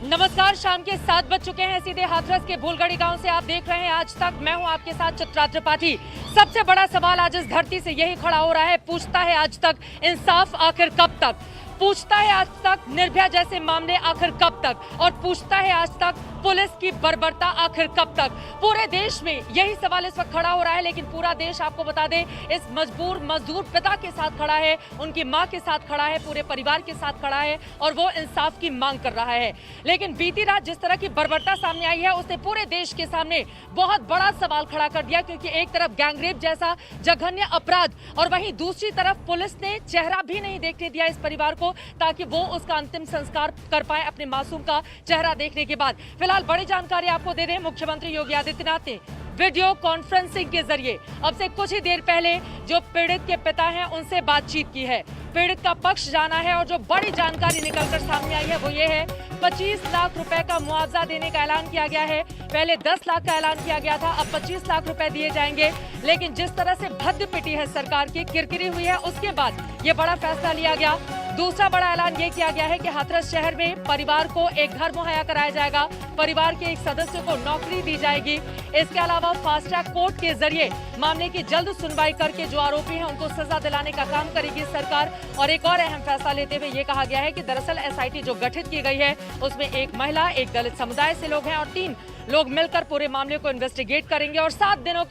नमस्कार, शाम के 7 बज चुके हैं। सीधे हाथरस के भूलगढ़ी गांव से आप देख रहे हैं आज तक। मैं हूं आपके साथ चित्रा त्रिपाठी। सबसे बड़ा सवाल आज इस धरती से यही खड़ा हो रहा है। पूछता है आज तक इंसाफ आखिर कब तक, पूछता है आज तक निर्भया जैसे मामले आखिर कब तक, और पूछता है आज तक पुलिस की बर्बरता आखिर कब तक। पूरे देश में यही सवाल इस वक्त खड़ा हो रहा है, लेकिन पूरा देश आपको बता दें इस मजबूर मजदूर पिता के साथ खड़ा है, उनकी मां के साथ खड़ा है, पूरे परिवार के साथ खड़ा है और वो इंसाफ की मांग कर रहा है। लेकिन बीती रात जिस तरह की बर्बरता सामने आई है उसने पूरे देश के सामने बहुत बड़ा सवाल खड़ा कर दिया, क्योंकि एक तरफ गैंगरेप जैसा जघन्य अपराध और वहीं दूसरी तरफ पुलिस ने चेहरा भी नहीं देखने दिया इस परिवार को, ताकि वो उसका अंतिम संस्कार कर पाए अपने मासूम का चेहरा देखने के बाद। फिलहाल बड़ी जानकारी आपको दे दें, मुख्यमंत्री योगी आदित्यनाथ ने वीडियो कॉन्फ्रेंसिंग के जरिए अब से कुछ ही देर पहले जो पीड़ित के पिता हैं उनसे बातचीत की है, पीड़ित का पक्ष जाना है। और जो बड़ी जानकारी निकलकर सामने आई है वो ये है, 25 लाख रुपए का मुआवजा देने का ऐलान किया गया है। पहले 10 लाख का ऐलान किया गया था, अब 25 लाख रुपए दिए जाएंगे। लेकिन जिस तरह से भद्द पिटी है सरकार की, किरकिरी हुई है, उसके बाद ये बड़ा फैसला लिया गया। दूसरा बड़ा ऐलान ये किया गया है कि हाथरस शहर में परिवार को एक घर मुहैया कराया जाएगा, परिवार के एक सदस्य को नौकरी दी जाएगी। इसके अलावा फास्ट ट्रैक कोर्ट के जरिए मामले की जल्द सुनवाई करके जो आरोपी हैं उनको सजा दिलाने का काम करेगी सरकार। और एक और अहम फैसला लेते हुए ये कहा गया है कि दरअसल एसआईटी जो गठित की गई है उसमें एक महिला, एक दलित समुदाय से लोग हैं और 3 लोग मिलकर पूरे मामले को इन्वेस्टिगेट करेंगे। और 7 दिनों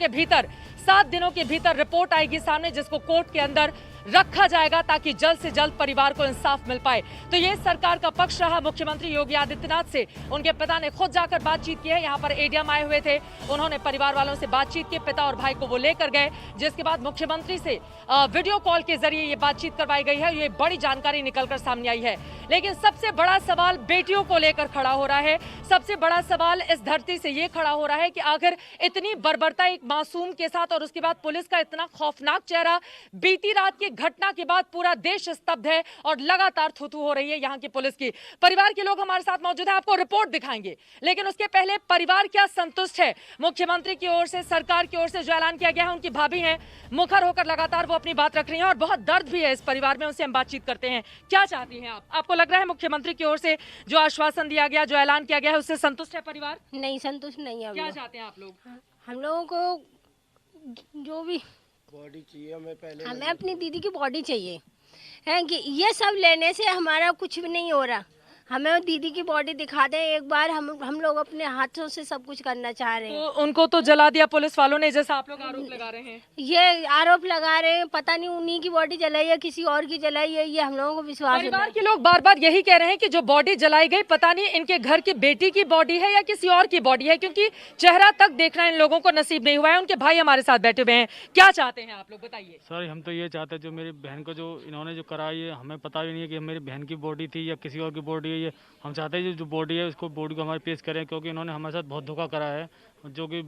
के भीतर रिपोर्ट आएगी सामने, जिसको कोर्ट के अंदर रखा जाएगा ताकि जल्द से जल्द परिवार को इंसाफ मिल पाए। तो ये सरकार का पक्ष रहा। मुख्यमंत्री योगी आदित्यनाथ से उनके पिता ने खुद जाकर बातचीत की है। यहाँ पर एडीएम आए हुए थे, उन्होंने परिवार वालों से बातचीत की, पिता और भाई को वो लेकर गए, जिसके बाद मुख्यमंत्री से वीडियो कॉल के जरिए ये बातचीत करवाई गई है। ये बड़ी जानकारी निकलकर सामने आई है। लेकिन सबसे बड़ा सवाल बेटियों को लेकर खड़ा हो रहा है। सबसे बड़ा सवाल इस धरती से ये खड़ा हो रहा है कि आखिर इतनी बर्बरता एक मासूम के साथ और उसके बाद पुलिस का इतना खौफनाक चेहरा। बीती रात की घटना के बाद पूरा देश स्तब्ध है और लगातार थू-थू हो रही है यहाँ की पुलिस की। परिवार के लोग हमारे साथ मौजूद हैं, आपको रिपोर्ट दिखाएंगे, लेकिन उसके पहले परिवार क्या संतुष्ट है मुख्यमंत्री की ओर से, सरकार की ओर से जो ऐलान किया गया है। उनकी भाभी हैं, मुखर होकर लगातार वो अपनी बात रख रही हैं और बहुत दर्द भी है इस परिवार में, उनसे हम बातचीत करते हैं। क्या चाहती हैं आप? आपको लग रहा है मुख्यमंत्री की ओर से जो आश्वासन दिया गया, जो ऐलान किया गया है, उससे संतुष्ट है परिवार? नहीं, संतुष्ट नहीं है। क्या चाहते हैं आप लोग? हम लोगों को जो भी बॉडी चाहिए हमें अपनी दीदी की बॉडी चाहिए है कि ये सब लेने से हमारा कुछ भी नहीं हो रहा। हमें दीदी की बॉडी दिखा दें एक बार। हम लोग अपने हाथों से सब कुछ करना चाह रहे हैं। तो उनको तो जला दिया पुलिस वालों ने, जैसा आप लोग आरोप लगा रहे हैं। ये आरोप लगा रहे हैं, पता नहीं उन्हीं की बॉडी जलाई है किसी और की जलाई है, ये हम लोगों को विश्वास नहीं। परिवार के लोग बार बार यही कह रहे हैं कि जो बॉडी जलाई गई पता नहीं इनके घर की बेटी की बॉडी है या किसी और की बॉडी है, क्योंकि चेहरा तक देखना इन लोगों को नसीब नहीं हुआ है। उनके भाई हमारे साथ बैठे हुए हैं, क्या चाहते हैं आप लोग बताइए? सर हम तो ये चाहते हैं, जो मेरी बहन को जो इन्होंने जो कराई है, हमें पता भी नहीं है कि मेरी बहन की बॉडी थी या किसी और की बॉडी है। ये हम चाहते हैं जो बॉडी है उसको बॉडी को हमारे पेश करें, क्योंकि इन्होंने हमारे साथ बहुत धोखा करा है। जो कि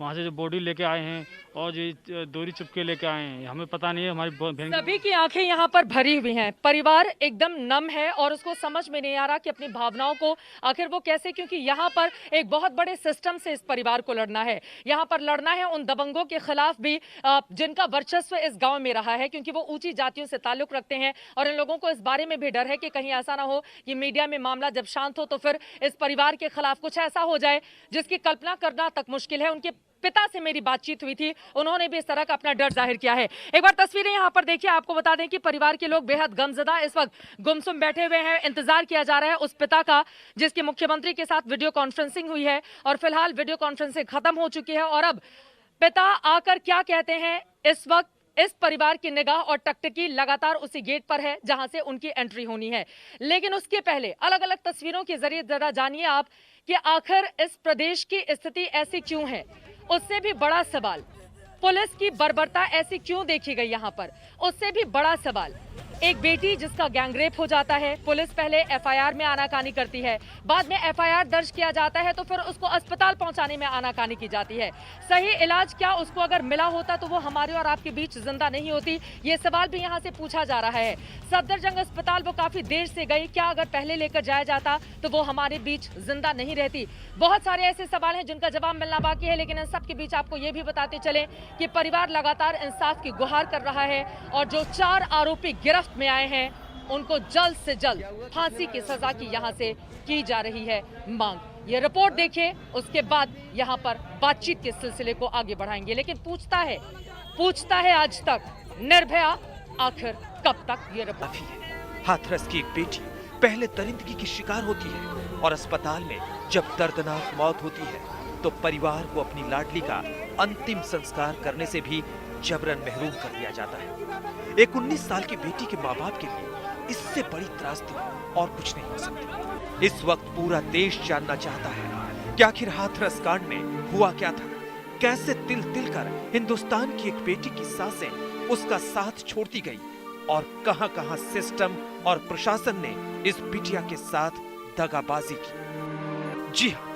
वहाँ से जो बॉडी लेके आए हैं और जो दोरी चुपके लेके आए हैं, हमें पता नहीं है हमारी बहन। सभी की आंखें यहाँ पर भरी हुई हैं, परिवार एकदम नम है और उसको समझ में नहीं आ रहा कि अपनी भावनाओं को आखिर वो कैसे, क्योंकि यहाँ पर एक बहुत बड़े सिस्टम से इस परिवार को लड़ना है। यहाँ पर लड़ना है उन दबंगों के खिलाफ भी जिनका वर्चस्व इस गाँव में रहा है, क्योंकि वो ऊंची जातियों से ताल्लुक रखते हैं और इन लोगों को इस बारे में भी डर है कि कहीं ऐसा ना हो कि मीडिया में मामला जब शांत हो तो फिर इस परिवार के खिलाफ कुछ ऐसा हो जाए जिसकी कल्पना करना तक मुश्किल है। उनके पिता से मेरी बातचीत हुई थी, उन्होंने भी इस तरह का अपना डर जाहिर किया है। एक बार तस्वीरें यहाँ पर देखिए, आपको बता दें कि परिवार के लोग बेहद गमजदा इस वक्त गुमसुम बैठे हुए हैं। इंतजार किया जा रहा है उस पिता का जिसकी मुख्यमंत्री के साथ वीडियो कॉन्फ्रेंसिंग हुई है और फिलहाल वीडियो कॉन्फ्रेंसिंग खत्म हो चुकी है। और अब पिता आकर क्या कहते हैं, इस वक्त इस परिवार की निगाह और टकटकी लगातार उसी गेट पर है जहां से उनकी एंट्री होनी है। लेकिन उसके पहले अलग अलग तस्वीरों के जरिए जरा जानिए आप कि आखिर इस प्रदेश की स्थिति ऐसी क्यों है। उससे भी बड़ा सवाल, पुलिस की बर्बरता ऐसी क्यों देखी गई यहाँ पर। उससे भी बड़ा सवाल, एक बेटी जिसका गैंगरेप हो जाता है, पुलिस पहले एफआईआर में आनाकानी करती है, बाद में एफआईआर दर्ज किया जाता है तो फिर उसको अस्पताल पहुंचाने में आनाकानी की जाती है। सही इलाज क्या उसको अगर मिला होता तो वो हमारे और आपके बीच जिंदा नहीं होती, ये सवाल भी यहाँ से पूछा जा रहा है। सफदरजंग अस्पताल वो काफी देर से गई, क्या अगर पहले लेकर जाया जाता तो वो हमारे बीच जिंदा नहीं रहती। बहुत सारे ऐसे सवाल हैं जिनका जवाब मिलना बाकी है। लेकिन इन सब के बीच आपको ये भी बताते चले कि परिवार लगातार इंसाफ की गुहार कर रहा है और जो 4 आरोपी गिरफ्त में आए हैं उनको जल्द से जल्द फांसी की सजा की यहां से की जा रही है मांग। ये रिपोर्ट देखिए, उसके बाद यहां पर बातचीत के सिलसिले को आगे बढ़ाएंगे। लेकिन पूछता है आज तक निर्भया, आखिर कब तक? ये रिपोर्ट। हाथरस की एक बेटी पहले दरिंदगी की शिकार होती है और अस्पताल में जब दर्दनाक मौत होती है तो परिवार को अपनी लाडली का अंतिम संस्कार करने से भी जबरन महरूम कर दिया जाता है। एक 19 साल की बेटी के माँ बाप के लिए इससे बड़ी त्रासदी और कुछ नहीं हो सकती। इस वक्त पूरा देश जानना चाहता है कि आखिर हाथरस कांड में हुआ क्या था, कैसे तिल तिल कर हिंदुस्तान की एक बेटी की सांसें उसका साथ छोड़ती गई और कहां-कहां सिस्टम और प्रशासन ने इस बिटिया के साथ दगाबाजी की। जी हाँ,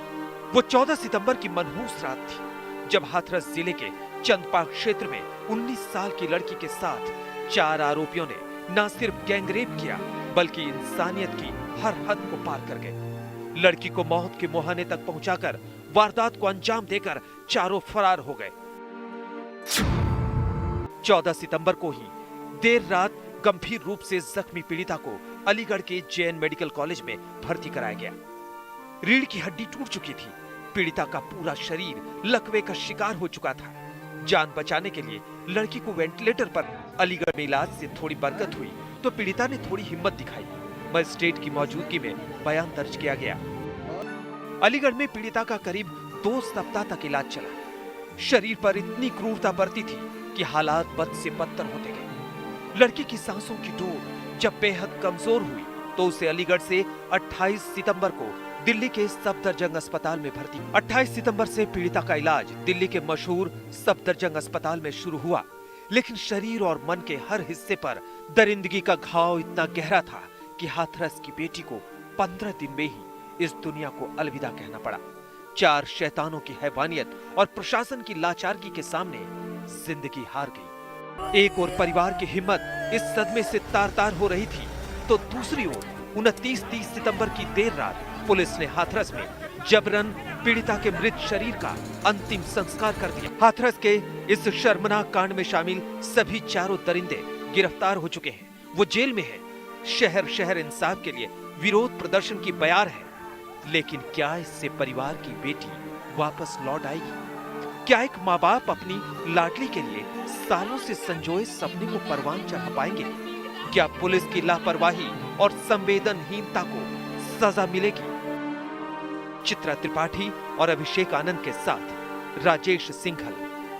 वो 14 सितंबर की मनहूस रात थी जब हाथरस जिले के चंदपाक क्षेत्र में 19 साल की लड़की के साथ 4 आरोपियों ने न सिर्फ गैंगरेप किया बल्कि इंसानियत की हर हद को पार कर गए। लड़की को मौत के मुहाने तक पहुंचाकर वारदात को अंजाम देकर चारों फरार हो गए। 14 सितंबर को ही देर रात गंभीर रूप से जख्मी पीड़िता को अलीगढ़ के जैन मेडिकल कॉलेज में भर्ती कराया गया। रीढ़ की हड्डी टूट चुकी थी। पीड़िता का पूरा शरीर लकवे का शिकार हो चुका था। जान बचाने के लिए लड़की को वेंटिलेटर पर अलीगढ़ में इलाज से थोड़ी बरकत हुई तो पीड़िता ने थोड़ी हिम्मत दिखाई। मजिस्ट्रेट की मौजूदगी में बयान दर्ज किया गया। अलीगढ़ में पीड़िता का करीब 2 सप्ताह तक इलाज चला। शरीर पर इतनी क्रूरता बरती थी कि हालात बद से बदतर होते गए। लड़की की सांसों की डोर जब बेहद कमजोर हुई तो उसे अलीगढ़ से 28 सितंबर को दिल्ली के सफदरजंग अस्पताल में भर्ती। 28 सितंबर से पीड़िता का इलाज दिल्ली के मशहूर सफदरजंग अस्पताल में शुरू हुआ, लेकिन शरीर और मन के हर हिस्से पर दरिंदगी का घाव इतना गहरा था कि हाथरस की बेटी को 15 दिन में ही इस दुनिया को अलविदा कहना पड़ा। 4 शैतानों की हैवानियत और प्रशासन की लाचारगी के सामने जिंदगी हार गई। एक और परिवार की हिम्मत इस सदमे से तार-तार हो रही थी तो दूसरी ओर 29-30 सितंबर की देर रात पुलिस ने हाथरस में जबरन पीड़िता के मृत शरीर का अंतिम संस्कार कर दिया। हाथरस के इस शर्मनाक कांड में शामिल सभी 4 दरिंदे गिरफ्तार हो चुके हैं। वो जेल में हैं। शहर शहर इंसाफ के लिए विरोध प्रदर्शन की बयार है, लेकिन क्या इससे परिवार की बेटी वापस लौट आएगी? क्या एक माँ बाप अपनी लाडली के लिए सालों से संजोए सपने को परवान चढ़ा पाएंगे? क्या पुलिस की लापरवाही और संवेदनहीनता को सजा मिलेगी? चित्रा त्रिपाठी और अभिषेक आनंद के साथ राजेश सिंघल,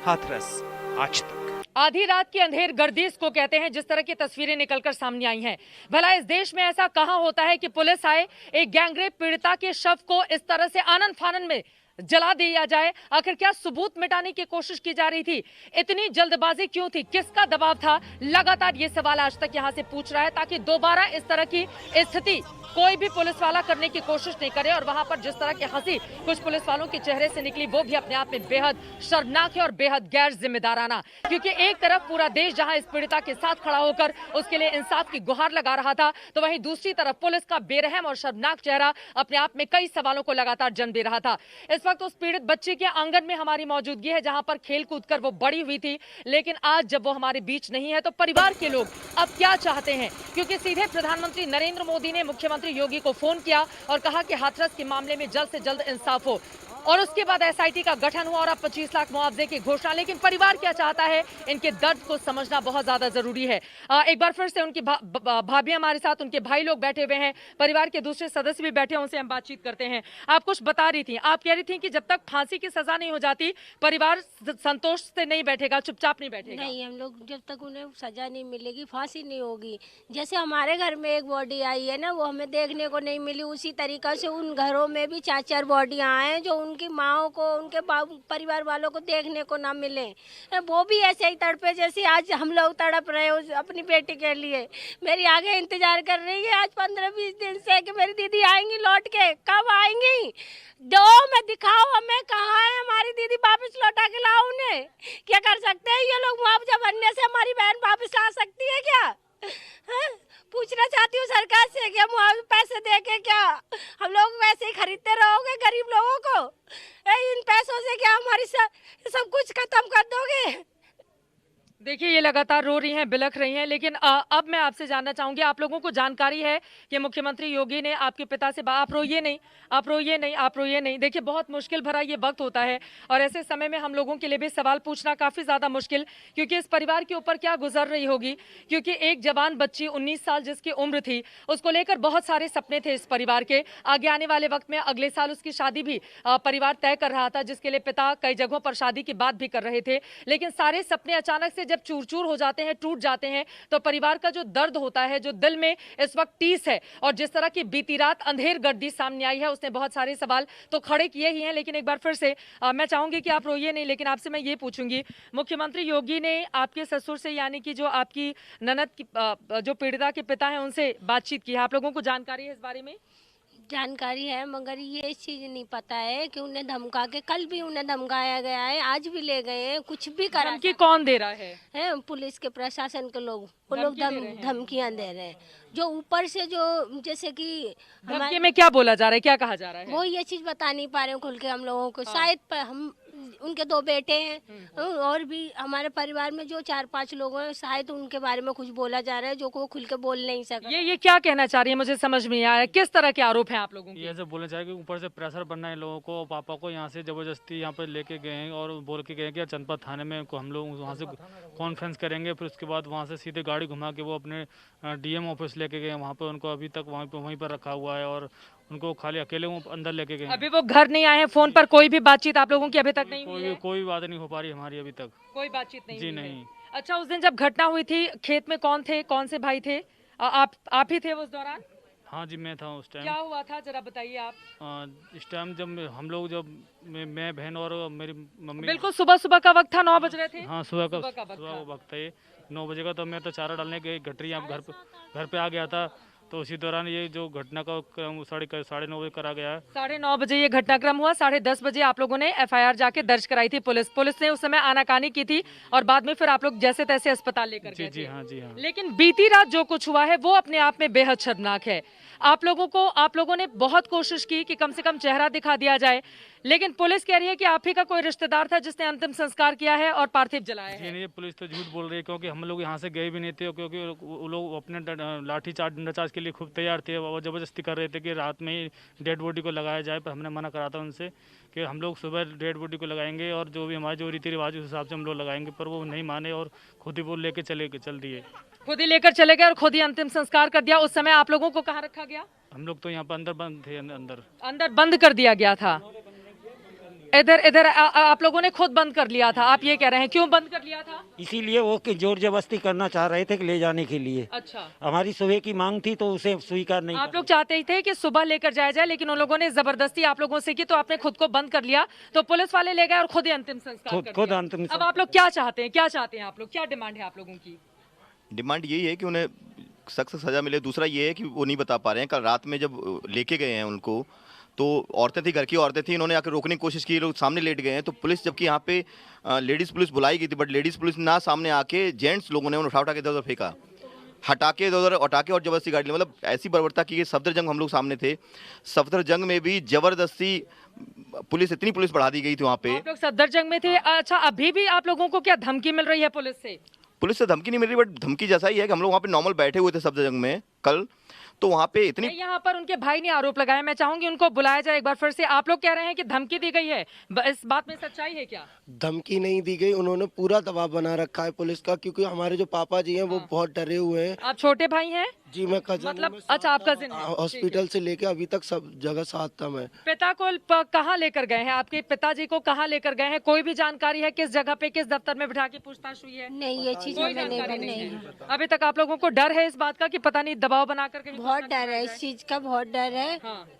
हाथरस, आज तक। आधी रात की अंधेर गर्दिश को कहते हैं जिस तरह की तस्वीरें निकलकर सामने आई हैं। भला इस देश में ऐसा कहां होता है कि पुलिस आए, एक गैंगरेप पीड़िता के शव को इस तरह से आनन फानन में जला दिया जाए? आखिर क्या सबूत मिटाने की कोशिश की जा रही थी? इतनी जल्दबाजी क्यों थी? किसका दबाव था? लगातार ये सवाल आज तक यहां से पूछ रहा है ताकि दोबारा इस तरह की स्थिति कोई भी पुलिस वाला करने की कोशिश नहीं करे। और वहां पर जिस तरह की हंसी कुछ पुलिस वालों के चेहरे से निकली वो भी अपने आप में बेहद शर्मनाक है और बेहद गैर जिम्मेदाराना। क्योंकि एक तरफ पूरा देश जहां इस पीड़िता के साथ खड़ा होकर उसके लिए इंसाफ की गुहार लगा रहा था, तो वहीं दूसरी तरफ पुलिस का बेरहम और शर्मनाक चेहरा अपने आप में कई सवालों को लगातार जन्म दे रहा था। इस वक्त उस पीड़ित बच्चे के आंगन में हमारी मौजूदगी है जहां पर खेल कूद कर वो बड़ी हुई थी, लेकिन आज जब वो हमारे बीच नहीं है तो परिवार के लोग अब क्या चाहते हैं? क्योंकि सीधे प्रधानमंत्री नरेंद्र मोदी ने मुख्यमंत्री योगी को फोन किया और कहा कि हाथरस के मामले में जल्द से जल्द इंसाफ हो, और उसके बाद एसआईटी का गठन हुआ और अब 25 लाख मुआवजे की घोषणा। लेकिन परिवार क्या चाहता है, इनके दर्द को समझना बहुत ज्यादा जरूरी है। एक बार फिर से उनकी भाभी हमारे साथ, उनके भाई लोग बैठे हुए हैं, परिवार के दूसरे सदस्य भी बैठे हैं, उनसे हम बातचीत करते हैं। आप कुछ बता रही थी, आप कह रही थी कि जब तक फांसी की सजा नहीं हो जाती परिवार संतोष से नहीं बैठेगा, चुपचाप नहीं बैठेगा। नहीं, हम लोग जब तक उन्हें सजा नहीं मिलेगी, फांसी नहीं होगी। जैसे हमारे घर में एक बॉडी आई है ना, वो हमें देखने को नहीं मिली, उसी तरीका से उन घरों में भी 4-4 बॉडियां आए हैं जो उनकी माओ को, उनके परिवार वालों को देखने को ना मिले। वो भी ऐसे ही तड़पे जैसे आज हम लोग तड़प रहे हो अपनी बेटी के लिए। मेरी आगे इंतजार कर रही है आज 15-20 दिन से कि मेरी दीदी आएंगी लौट के। कब आएंगी? दो में दिखाओ हमें, कहाँ है हमारी दीदी, वापस लौटा के लाओ उन्हें। क्या कर सकते हैं ये लोग? मुआवजा बनने से हमारी बहन वापस ला सकती है क्या? पूछना चाहती हूँ सरकार से, क्या मुआवजे पैसे दे के क्या हम लोग वैसे ही खरीदते रहोगे गरीब लोगों को? इन पैसों से क्या हमारी सब कुछ खत्म कर दोगे? देखिए ये लगातार रो रही हैं, बिलख रही हैं, लेकिन अब मैं आपसे जानना चाहूंगी, आप लोगों को जानकारी है कि मुख्यमंत्री योगी ने आपके पिता से आप रोइए नहीं, आप रोइए नहीं, आप रोइए नहीं। देखिए बहुत मुश्किल भरा ये वक्त होता है और ऐसे समय में हम लोगों के लिए भी सवाल पूछना काफ़ी ज़्यादा मुश्किल, क्योंकि इस परिवार के ऊपर क्या गुजर रही होगी। क्योंकि एक जवान बच्ची 19 साल जिसकी उम्र थी, उसको लेकर बहुत सारे सपने थे इस परिवार के। आगे आने वाले वक्त में अगले साल उसकी शादी भी परिवार तय कर रहा था, जिसके लिए पिता कई जगहों पर शादी की बात भी कर रहे थे। लेकिन सारे सपने अचानक से जब चूर चूर हो जाते हैं, टूट जाते हैं, तो परिवार का जो दर्द होता है, जो दिल में इस वक्त टीस है, और जिस तरह की बीती रात अंधेर गर्दी सामने आई है, उसने बहुत सारे सवाल तो खड़े किए ही हैं। लेकिन एक बार फिर से मैं चाहूंगी कि आप रोइए नहीं, लेकिन आपसे मैं ये पूछूंगी, मुख्यमंत्री योगी ने आपके ससुर से, यानी कि जो आपकी ननद की जो पीड़िता के पिता हैं, उनसे बातचीत की है? आप लोगों को जानकारी है इस बारे में? जानकारी है, मगर ये चीज़ नहीं पता है कि उन्हें धमका के, कल भी उन्हें धमकाया गया है, आज भी ले गए हैं, कुछ भी करा धमकी कौन दे रहा है? पुलिस के प्रशासन के लोग, वो लोग धमकियां दे रहे हैं। जो ऊपर से जो जैसे कि धमकी में क्या बोला जा रहा है, क्या कहा जा रहा है? वो ये चीज़ बता नहीं पा रहे हैं खुल के हम लोगों को। शायद हम उनके 2 बेटे हैं और भी हमारे परिवार में जो 4-5 लोग हैं, शायद उनके बारे में कुछ बोला जा रहा है जो को वो खुल के बोल नहीं सके। ये क्या कहना चाह रही है, मुझे समझ में नहीं आया। किस तरह के आरोप हैं आप लोगों के? ये ऐसे बोलना चाहिए कि ऊपर से प्रेशर बनना है लोगों को। पापा को यहाँ से ज़बरदस्ती यहाँ पर लेके गए हैं और बोल के गए कि चंदपत थाने में हम लोग वहाँ से कॉन्फ्रेंस करेंगे, फिर उसके बाद वहाँ से सीधे गाड़ी घुमा के वो अपने डीएम ऑफिस लेके गए। वहाँ पर उनको अभी तक वहीं पर रखा हुआ है और उनको खाली अकेले वो अंदर लेके गए। अभी वो घर नहीं आए हैं? फोन पर कोई भी बातचीत आप लोगों की अभी तक नहीं हुई है? कोई बात नहीं हो पा रही हमारी अभी तक, कोई बातचीत नहीं जी हुई है। नहीं। अच्छा, उस दिन जब घटना हुई थी, खेत में कौन थे, कौन से भाई थे? आप ही थे उस दौरान? हाँ जी, मैं था उस टाइम। क्या हुआ था जरा बताइए आप। इस टाइम जब हम लोग मैं बहन और मेरी मम्मी, बिल्कुल सुबह सुबह का वक्त था, 9 बज रहे थे। हाँ सुबह का वक्त वक्त था ये 9 बजे का। तो मैं तो चारा डालने के गठरी यहाँ घर पे आ गया था। तो उसी दौरान ये जो घटना का क्रम 9:30 बजे करा गया है। 9:30 बजे ये घटनाक्रम हुआ। 10:30 बजे आप लोगों ने एफआईआर जाके दर्ज कराई थी। पुलिस ने उस समय आनाकानी की थी और बाद में फिर आप लोग जैसे तैसे अस्पताल लेकर गए थे। जी हाँ, जी हाँ। लेकिन बीती रात जो कुछ हुआ है वो अपने आप में बेहद शर्मनाक है। आप लोगों ने बहुत कोशिश की कि कम से कम चेहरा दिखा दिया जाए, लेकिन पुलिस कह रही है कि आप ही का कोई रिश्तेदार था जिसने अंतिम संस्कार किया है और पार्थिव जलाया है। नहीं, पुलिस तो झूठ बोल रही है, क्योंकि हम लोग यहाँ से गए भी नहीं थे, क्योंकि वो लोग अपने लाठी डंडा चार्ज के लिए खूब तैयार थे। वो जबरदस्ती कर रहे थे कि रात में ही डेड बॉडी को लगाया जाए, पर हमने मना करा था उनसे कि हम लोग सुबह डेड बॉडी को लगाएंगे और जो भी हमारे जो रीति रिवाज उस हिसाब से हम लोग लगाएंगे। पर वो नहीं माने और खुद ही वो लेके चल दिए। खुद ही लेकर चले गए और खुद ही अंतिम संस्कार कर दिया। उस समय आप लोगों को कहाँ रखा गया? हम लोग तो यहाँ पर अंदर बंद थे। अंदर बंद कर दिया गया था। इधर आप लोगों ने खुद बंद कर लिया था, आप ये कह रहे हैं। क्यों बंद कर लिया था? इसीलिए वो कि जोर जबरदस्ती करना चाह रहे थे कि ले जाने के लिए। अच्छा, हमारी सुबह की मांग थी तो उसे स्वीकार नहीं। आप लोग चाहते ही थे कि सुबह लेकर जाया जाए, लेकिन उन लोगों ने जबरदस्ती आप लोगों से की, तो आपने खुद को बंद कर लिया। तो पुलिस वाले ले गए और खुद ही अंतिम संस्कार कर खुद दिया। अंतिम। अब आप लोग क्या चाहते हैं? क्या चाहते हैं आप लोग? क्या डिमांड है आप लोगों की? डिमांड यही है कि उन्हें सख्त सजा मिले। दूसरा ये है कि वो नहीं बता पा रहे हैं। कल रात में जब लेके गए हैं उनको, तो औरतें थी, घर की औरतें थी, इन्होंने आकर रोकने की कोशिश की, लोग सामने लेट गए हैं। तो पुलिस, जबकि यहाँ पे लेडीज़ पुलिस बुलाई गई थी, बट लेडीज़ पुलिस ना सामने आके जेंट्स लोगों ने उन्हें उठा के इधर फेंका, हटा के इधर उठा के और जबरदस्ती गाड़ी, मतलब ऐसी बर्बरता की। सफदरजंग हम लोग सामने थे, सफदरजंग में भी जबरदस्ती इतनी पुलिस बढ़ा दी गई थी वहाँ पे। आप लोग सफदरजंग में थे। अच्छा, अभी भी आप लोगों को क्या धमकी मिल रही है पुलिस से? पुलिस से धमकी नहीं मिल रही, बट धमकी जैसा ही है कि हम लोग वहाँ पे नॉर्मल बैठे हुए थे सफदरजंग में कल, तो वहाँ पे इतनी। यहाँ पर उनके भाई ने आरोप लगाया, मैं चाहूंगी उनको बुलाया जाए एक बार फिर से। आप लोग कह रहे हैं कि धमकी दी गई है, इस बात में सच्चाई है क्या? धमकी नहीं दी गई, उन्होंने पूरा दबाव बना रखा है पुलिस का, क्योंकि हमारे जो पापा जी हैं वो बहुत डरे हुए हैं। आप छोटे भाई हैं? जी, मैं कजन। मतलब अच्छा, आप कजिन हैं। हॉस्पिटल से लेके अभी तक सब जगह साथ था मैं। पिता को कहाँ लेकर गए हैं? आपके पिताजी को कहाँ लेकर गए हैं? कोई भी जानकारी है किस जगह पे, किस दफ्तर में बिठा के पूछताछ हुई है? नहीं, ये चीज कोई हमें जानकारी नहीं नहीं है। है। अभी तक आप लोगों को डर है इस बात का कि पता नहीं दबाव बनाकर कहीं बहुत डर है, इस चीज का बहुत डर है।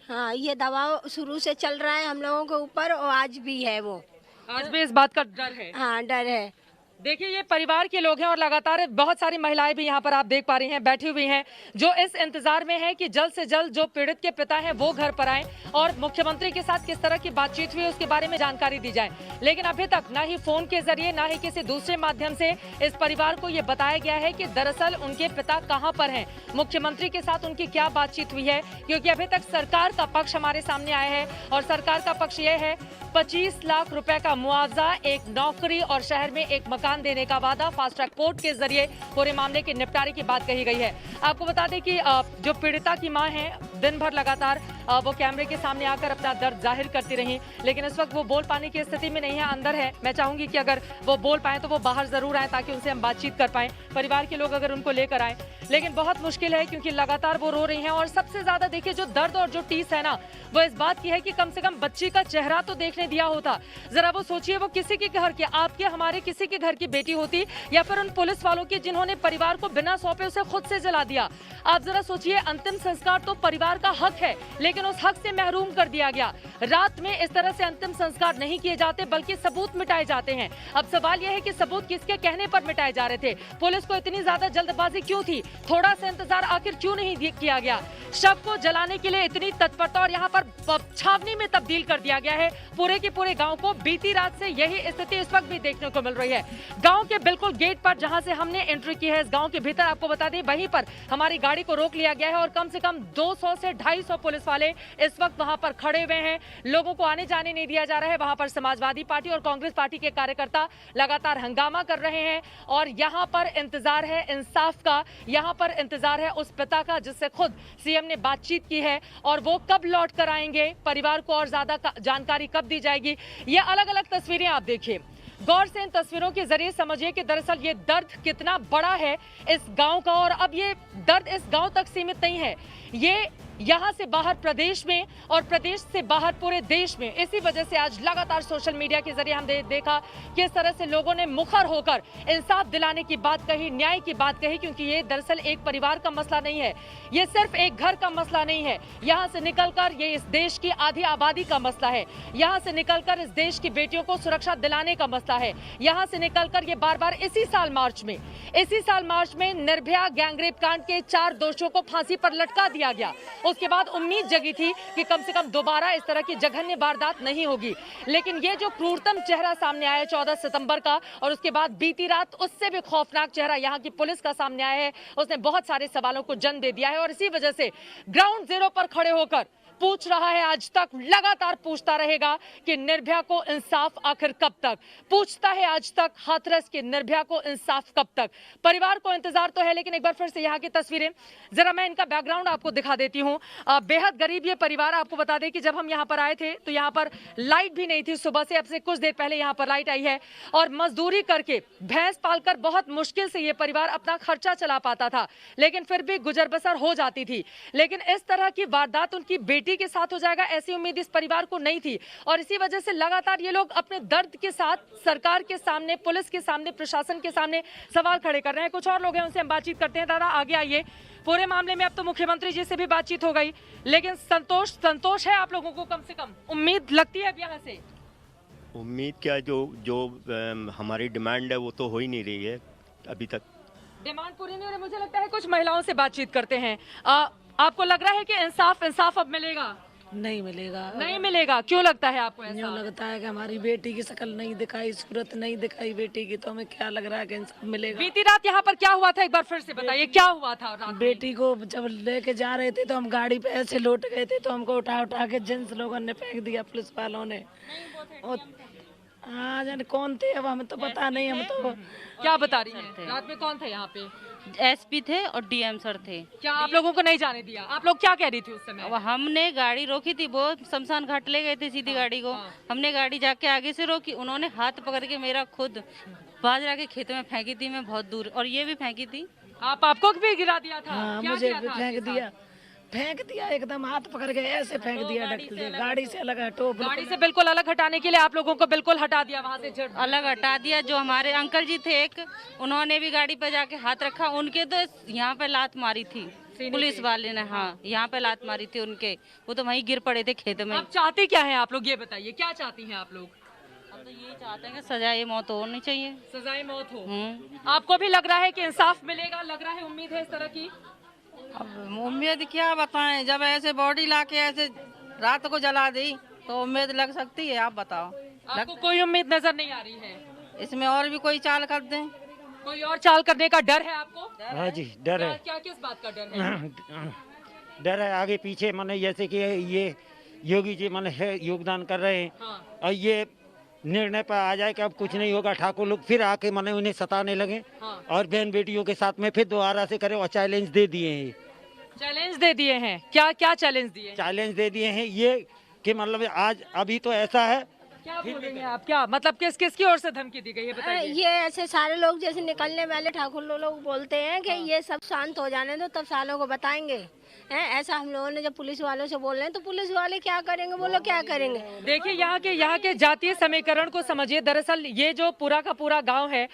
हाँ, ये दबाव शुरू से चल रहा है हम लोगों के ऊपर और आज भी है वो। आज भी इस बात का डर है? हाँ, डर है। देखिए, ये परिवार के लोग हैं और लगातार बहुत सारी महिलाएं भी यहाँ पर आप देख पा रही हैं बैठी हुई हैं, जो इस इंतजार में है कि जल्द से जल्द जो पीड़ित के पिता हैं वो घर पर आएं और मुख्यमंत्री के साथ किस तरह की बातचीत हुई उसके बारे में जानकारी दी जाए। लेकिन अभी तक ना ही फोन के जरिए ना ही किसी दूसरे माध्यम से इस परिवार को ये बताया गया है कि दरअसल उनके पिता कहाँ पर हैं, मुख्यमंत्री के साथ उनकी क्या बातचीत हुई है। क्योंकि अभी तक सरकार का पक्ष हमारे सामने आया है और सरकार का पक्ष ये है, 25 लाख रुपए का मुआवजा, एक नौकरी और शहर में एक मकान देने का वादा। फास्ट ट्रैक कोर्ट के जरिए पूरे मामले के निपटारे की बात कही गई है। आपको बता दें कि जो पीड़िता की मां है, दिन भर लगातार वो कैमरे के सामने आकर अपना दर्द जाहिर करती रही, लेकिन इस वक्त वो बोल पाने की स्थिति में नहीं है, अंदर है। मैं चाहूंगी कि अगर वो बोल पाए तो वो बाहर जरूर आए ताकि उनसे हम बातचीत कर पाए, परिवार के लोग अगर उनको लेकर आए, लेकिन बहुत मुश्किल है क्योंकि लगातार वो रो रही हैं। और सबसे ज्यादा देखिए जो दर्द और जो टीस है ना, वो इस बात की है कि कम से कम बच्ची का चेहरा तो देखने दिया होता। जरा वो सोचिए, वो किसी के घर के, आपके हमारे किसी के घर की बेटी होती, या फिर उन पुलिस वालों की जिन्होंने परिवार को बिना सौंपे उसे खुद से जला दिया। आप जरा सोचिए, अंतिम संस्कार तो परिवार का हक है, लेकिन उस हक से महरूम कर दिया गया। रात में इस तरह से अंतिम संस्कार नहीं किए जाते बल्कि सबूत मिटाए जाते हैं। अब सवाल यह है कि सबूत किसके कहने पर मिटाए जा रहे थे? पुलिस को इतनी ज्यादा जल्दबाजी क्यों थी? थोड़ा सा इंतजार आखिर क्यों नहीं किया गया? शव को जलाने के लिए इतनी तत्परता, और यहाँ पर छावनी में तब्दील कर दिया गया है पूरे के पूरे गांव को। बीती रात से यही स्थिति इस वक्त भी देखने को मिल रही है। गांव के बिल्कुल गेट पर जहां से हमने एंट्री की है, इस गांव के भीतर आपको बता दें, वहीं पर हमारी गाड़ी को रोक लिया गया है और कम से कम 200 से 250 पुलिस वाले इस वक्त वहां पर खड़े हुए हैं। लोगों को आने जाने नहीं दिया जा रहा है। वहां पर समाजवादी पार्टी और कांग्रेस पार्टी के कार्यकर्ता लगातार हंगामा कर रहे हैं और यहाँ पर इंतजार है इंसाफ का, यहाँ पर इंतजार है उस पिता का जिससे खुद सीएम ने बातचीत की है, और वो कब लौट कर आएंगे, परिवार को और ज्यादा जानकारी कब दी जाएगी। ये अलग अलग तस्वीरें आप देखिए, गौर से इन तस्वीरों के जरिए समझिए कि दरअसल ये दर्द कितना बड़ा है इस गांव का। और अब ये दर्द इस गांव तक सीमित नहीं है, ये यहाँ से बाहर प्रदेश में और प्रदेश से बाहर पूरे देश में। इसी वजह से आज लगातार सोशल मीडिया के जरिए हमने देखा किस तरह से लोगों ने मुखर होकर इंसाफ दिलाने की बात कही, न्याय की बात कही, क्योंकि ये दरअसल एक परिवार का मसला नहीं है, ये सिर्फ एक घर का मसला नहीं है। यहाँ से निकलकर ये इस देश की आधी आबादी का मसला है, यहाँ से निकलकर इस देश की बेटियों को सुरक्षा दिलाने का मसला है। यहाँ से निकलकर ये बार बार इसी साल मार्च में निर्भया गैंगरेप कांड के 4 दोषियों को फांसी पर लटका दिया गया। उसके बाद उम्मीद जगी थी कि कम से कम दोबारा इस तरह की जघन्य वारदात नहीं होगी, लेकिन ये जो क्रूरतम चेहरा सामने आया 14 सितंबर का, और उसके बाद बीती रात उससे भी खौफनाक चेहरा यहाँ की पुलिस का सामने आया है, उसने बहुत सारे सवालों को जन्म दे दिया है। और इसी वजह से ग्राउंड जीरो पर खड़े होकर पूछ रहा है, आज तक लगातार पूछता रहेगा कि निर्भया को इंसाफ आखिर कब तक, पूछता है आज तक हाथरस की निर्भया को इंसाफ कब तक। परिवार को इंतजार तो है, लेकिन एक बार फिर से यहाँ की तस्वीरें जरा मैं इनका बैकग्राउंड आपको दिखा देती हूँ। बेहद गरीब ये परिवार। आपको बता दें कि जब हम यहाँ पर आए थे तो यहाँ पर लाइट भी नहीं थी सुबह से, अब से कुछ देर पहले यहाँ पर लाइट आई है, और मजदूरी करके भैंस पालकर बहुत मुश्किल से ये परिवार अपना खर्चा चला पाता था, लेकिन फिर भी गुजर बसर हो जाती थी। लेकिन इस तरह की वारदात उनकी बेटी के साथ हो जाएगा, ऐसी उम्मीद इस परिवार को नहीं थी, और इसी वजह से लगातार ये लोग अपने दर्द के साथ सरकार के सामने, पुलिस के सामने, प्रशासन के सामने सवाल खड़े कर रहे हैं। कुछ और लोग हैं, उनसे हम बातचीत करते हैं। दादा आगे आइए। पूरे मामले में अब तो मुख्यमंत्री जी से भी बातचीत हो गई, लेकिन संतोष है आप लोगों को? कम से कम उम्मीद लगती है अब यहाँ से? उम्मीद क्या, जो हमारी डिमांड है वो तो हो ही नहीं रही है अभी तक। डिमांड पूरी नहीं हो रही। मुझे लगता है कुछ महिलाओं से बातचीत करते हैं। आपको लग रहा है कि इंसाफ अब मिलेगा? नहीं मिलेगा। नहीं मिलेगा, क्यों लगता है आपको ऐसा? यूँ लगता है कि हमारी बेटी की शक्ल नहीं दिखाई, सूरत नहीं दिखाई बेटी की, तो हमें क्या लग रहा है कि इंसाफ मिलेगा। बीती रात यहाँ पर क्या हुआ था, एक बार फिर से बताइए, क्या हुआ था रात में? बेटी को जब लेके जा रहे थे तो हम गाड़ी पे ऐसे लौट गए थे, तो हमको उठा उठा के जेंट्स लोगों ने फेंक दिया, पुलिस वालों ने। हाँ जाने कौन थे, अब हमें तो पता नहीं। हम तो क्या बता रही हैं? रात में कौन था यहाँ पे? एसपी थे और डीएम सर थे। क्या आप लोगों को नहीं जाने दिया? आप लोग क्या कह रही थी उस समय? हमने गाड़ी रोकी थी, वो शमशान घाट ले गए थे सीधी गाड़ी को। हमने गाड़ी जाके आगे से रोकी, उन्होंने हाथ पकड़ के मेरा खुद बाजरा के खेत में फेंकी थी, मैं बहुत दूर, और ये भी फेंकी थी। आपको भी गिरा दिया था? हाँ, मुझे फेंक दिया एकदम, हाथ पकड़ के ऐसे फेंक दिया, गाड़ी से अलग हटो। गाड़ी से बिल्कुल अलग हटाने के लिए आप लोगों को बिल्कुल हटा दिया, वहाँ से अलग हटा दिया। जो हमारे अंकल जी थे एक, उन्होंने भी गाड़ी पे जाके हाथ रखा, उनके तो यहाँ पे लात मारी थी पुलिस वाले ने। हाँ, यहाँ पे लात मारी थी उनके, वो तो वहीं गिर पड़े थे खेत में। अब चाहते क्या है आप लोग, ये बताइए, क्या चाहती हैं आप लोग? हम तो ये चाहते हैं कि सजाए मौत होनी चाहिए। सजाए मौत हो। आपको भी लग रहा है कि इंसाफ मिलेगा? लग रहा है, उम्मीद है इस तरह की? अब उम्मीद क्या बताएं, जब ऐसे बॉडी लाके ऐसे रात को जला दी तो उम्मीद लग सकती है। आप बताओ, आपको कोई उम्मीद नजर नहीं आ रही है? इसमें और भी कोई चाल कर दें? कोई और चाल करने का डर है आपको? हाँ जी, डर है। क्या किस बात का डर है? डर है आगे पीछे, माने जैसे कि ये योगी जी माने योगदान कर रहे हैं, और ये निर्णय पर आ जाए कि अब कुछ नहीं होगा, ठाकुर लोग फिर आके माने उन्हें सताने लगे और बहन बेटियों के साथ में फिर दोबारा से करें और चैलेंज दे दिए हैं। चैलेंज दे दिए हैं? क्या क्या चैलेंज दिए? चैलेंज दे दिए हैं ये कि मतलब आज अभी तो ऐसा है। क्या बोलेंगे आप? क्या मतलब किसकी ओर से धमकी दी गई है बताइए? ये ऐसे सारे लोग जैसे निकलने वाले ठाकुर लोग बोलते हैं कि ये सब शांत हो जाने दो, तब सालों को बताएंगे। ऐसा हम लोगों ने जब पुलिस वालों से बोल रहे हैं तो पुलिस वाले क्या करेंगे, बोलो क्या करेंगे। देखिए यहाँ के जातीय समीकरण को समझिए। दरअसल ये जो पूरा का पूरा गांव है,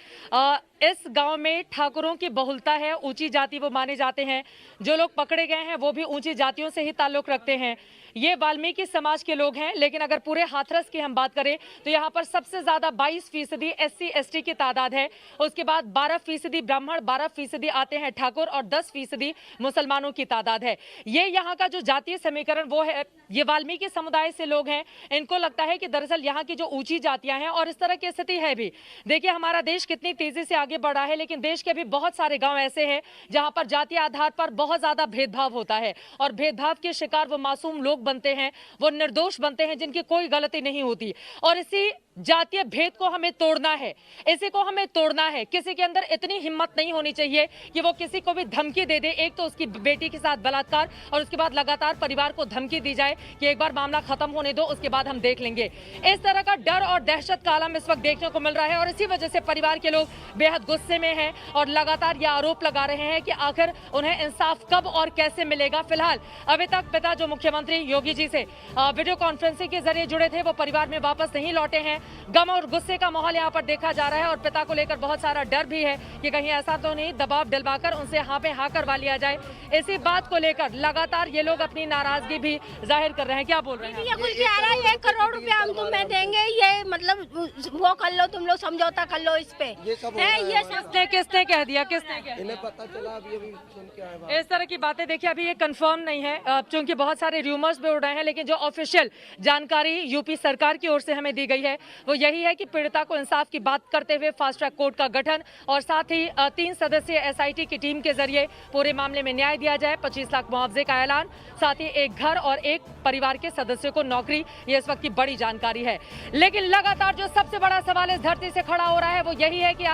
इस गांव में ठाकुरों की बहुलता है, ऊंची जाति वो माने जाते हैं। जो लोग पकड़े गए हैं वो भी ऊंची जातियों से ही ताल्लुक रखते हैं। ये वाल्मीकि समाज के लोग हैं, लेकिन अगर पूरे हाथरस की हम बात करें तो यहाँ पर सबसे ज्यादा 22% SC ST की तादाद है। उसके बाद 12% ब्राह्मण, 12% आते हैं ठाकुर और 10% मुसलमानों की तादाद है। ये यहाँ का जो जातीय समीकरण वो है। ये वाल्मीकि समुदाय से लोग हैं। इनको लगता है कि दरअसल यहाँ की जो ऊंची जातियां हैं, और इस तरह की स्थिति है भी। देखिए हमारा देश कितनी तेजी से आगे बढ़ा है, लेकिन देश के भी बहुत सारे गांव ऐसे हैं जहां पर जातीय आधार पर बहुत ज्यादा भेदभाव होता है और भेदभाव के शिकार वो मासूम लोग बनते हैं, वो निर्दोष बनते हैं जिनकी कोई गलती नहीं होती। और इसी जातीय भेद को हमें तोड़ना है, इसी को हमें तोड़ना है। किसी के अंदर इतनी हिम्मत नहीं होनी चाहिए कि वो किसी को भी धमकी दे दे। एक तो उसकी बेटी के साथ बलात्कार और उसके बाद लगातार परिवार को धमकी दी जाए कि एक बार मामला खत्म होने दो, उसके बाद हम देख लेंगे। इस तरह का डर और दहशत का आलम इस वक्त देखने को मिल रहा है और इसी वजह से परिवार के लोग बेहद गुस्से में हैं और लगातार ये आरोप लगा रहे हैं कि आखिर उन्हें इंसाफ कब और कैसे मिलेगा। फिलहाल अभी तक पिता जो मुख्यमंत्री योगी जी से वीडियो कॉन्फ्रेंसिंग के जरिए जुड़े थे वो परिवार में वापस नहीं लौटे हैं। गम और गुस्से का माहौल यहाँ पर देखा जा रहा है और पिता को लेकर बहुत सारा डर भी है कि कहीं ऐसा तो नहीं दबाव दिलवाकर उनसे हाँ पे हाँ करवा लिया जाए। इसी बात को लेकर लगातार ये लोग अपनी नाराजगी भी जाहिर कर रहे हैं। क्या बोल रहे हैं? ये कुछ भी आ रहा है, 1 करोड़ रुपया हम तुम्हें देंगे, ये मतलब वो कर लो, तुम लोग समझौता कर लो इस पे। ये किसने कह दिया? किसने कह दिया? पता चला अभी सुन के आए। इस तरह की बातें देखिए अभी ये कंफर्म नहीं है, क्योंकि बहुत सारे र्यूमर्स भी उड़ रहे हैं, लेकिन जो ऑफिशियल जानकारी यूपी सरकार की ओर से हमें दी गई है वो यही है कि पीड़िता को इंसाफ की बात करते हुए फास्ट ट्रैक कोर्ट का गठन और साथ ही 3 सदस्यीय SIT की टीम के जरिए पूरे मामले में न्याय दिया जाए। 25 लाख मुआवजे का ऐलान, साथ ही एक घर और एक परिवार के सदस्यों को नौकरी, ये इस वक्त की बड़ी जानकारी है। लेकिन लगातार जो सबसे बड़ा सवाल इस धरती से खड़ा हो रहा है वो यही है कि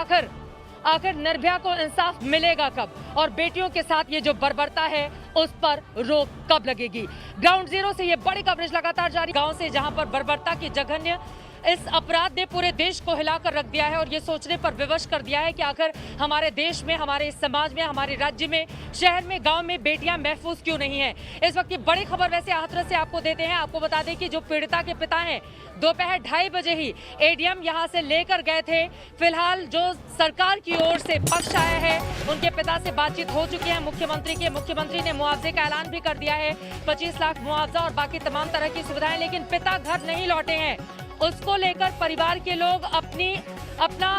आखिर निर्भया को इंसाफ मिलेगा कब और बेटियों के साथ ये जो बर्बरता है उस पर रोक कब लगेगी। ग्राउंड जीरो से ये बड़ी कवरेज लगातार जारी, गांव से जहां पर बर्बरता की जघन्य इस अपराध ने पूरे देश को हिलाकर रख दिया है और ये सोचने पर विवश कर दिया है कि आखिर हमारे देश में, हमारे समाज में, हमारे राज्य में, शहर में, गांव में बेटियां महफूज क्यों नहीं हैं। इस वक्त की बड़ी खबर वैसे हाथरस से आपको देते हैं। आपको बता दें कि जो पीड़िता के पिता हैं दोपहर 2:30 बजे ही ADM यहां से लेकर गए थे। फिलहाल जो सरकार की ओर से पक्ष आया है उनके पिता से बातचीत हो चुकी है मुख्यमंत्री ने मुआवजे का ऐलान भी कर दिया है, 25 लाख मुआवजा और बाकी तमाम तरह की सुविधाएं। लेकिन पिता घर नहीं लौटे हैं, उसको लेकर परिवार के लोग अपना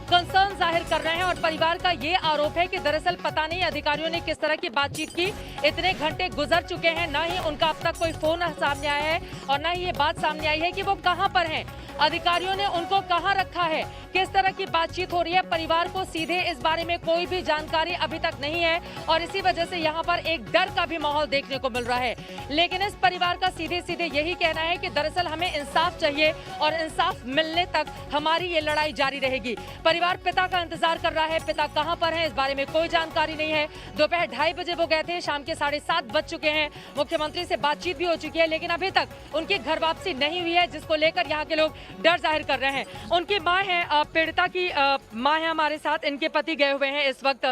कंसर्न जाहिर कर रहे हैं और परिवार का ये आरोप है कि दरअसल पता नहीं अधिकारियों ने किस तरह की बातचीत की। इतने घंटे गुजर चुके हैं, ना ही उनका अब तक कोई फोन सामने आया है और ना ही ये बात सामने आई है कि वो कहां पर हैं, अधिकारियों ने उनको कहां रखा है, किस तरह की बातचीत हो रही है। परिवार को सीधे इस बारे में कोई भी जानकारी अभी तक नहीं है और इसी वजह से यहाँ पर एक डर का भी माहौल देखने को मिल रहा है। लेकिन इस परिवार का सीधे सीधे यही कहना है कि दरअसल हमें इंसाफ चाहिए और इंसाफ मिलने तक हमारी ये लड़ाई जारी रहेगी। परिवार पिता का इंतजार कर रहा है, पिता कहां पर है इस बारे में कोई जानकारी नहीं है। दोपहर 2:30 बजे वो गए थे, शाम के 7:30 बज चुके हैं। मुख्यमंत्री से बातचीत भी हो चुकी है, लेकिन अभी तक उनकी घर वापसी नहीं हुई है, जिसको लेकर यहाँ के लोग डर जाहिर कर रहे हैं। उनकी माँ है, पीड़िता की माँ है हमारे साथ, इनके पति गए हुए हैं इस वक्त।